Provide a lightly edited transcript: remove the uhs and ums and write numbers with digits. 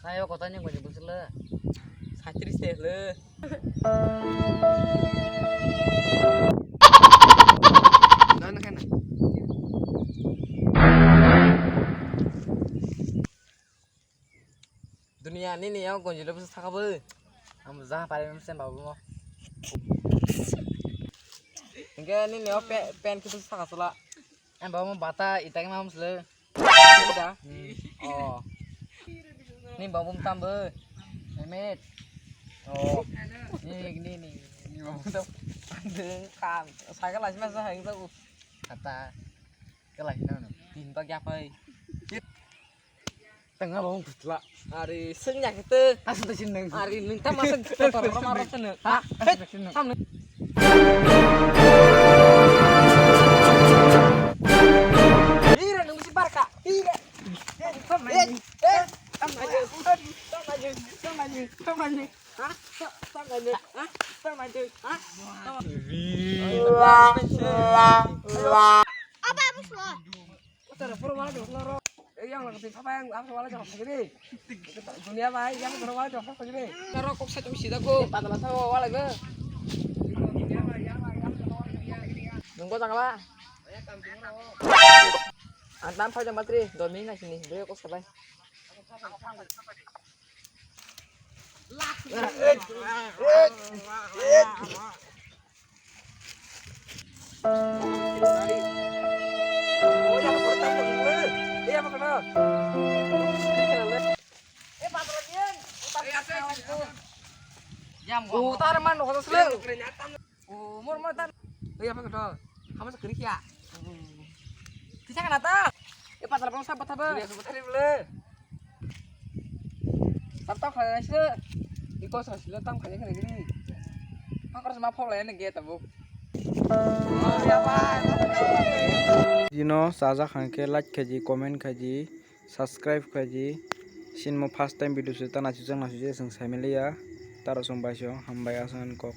Kayo kotanya gua nyebut le. Satris deh le. Nana kan. Dunia ini nih ya gua jadi bisa kabel. Am zah paling mesin babu mo. Enggak ini nih pen kita sakit sula. Em bawa mau bata itang mau le. Udah. Oh. Ini bawa bom tambah. Memet. Oh. Ini nih. Ini mau tuh. Kan. Saya lah cuma saya itu Kata kelas mana? pintar apa? Tengah bawang Lah, hari senyak itu. asal tu sini. Hari ini kita masuk ke rumah orang sana. Hah? Sama. Ira nunggu si Barca. Ira. Sama aja. Sama aja. Sama aja. Sama aja. Sama aja. Hah? Sama aja. Hah? Sama aja. Hah? Apa habis lo? Terus perwala dong loro. Yang lagi apa yang apa wala jawab segini. Dunia baik yang perwala jawab segini. Ngerokok satu misi dago. Patah sama wala ge. Nunggu tanggal apa? Antam pa jam bateri, domin na sini. Beliau kok sabay. Utar man kota sel. Umur matan. Iya apa kedol? Kamu segeri ya? Bisa kan ata? Ya patar pang sabat apa? Iya sabat hari bele. Sabta kaya sih. Iko sa sila tam kaya kan gini. Aku harus mapol ya nih gitu bu. Ya pak. Dino saja khangke like kaji comment kaji subscribe kaji sin mo first time video sita na chujang na chuje sang family ya taro song baisyo hambaya sang kok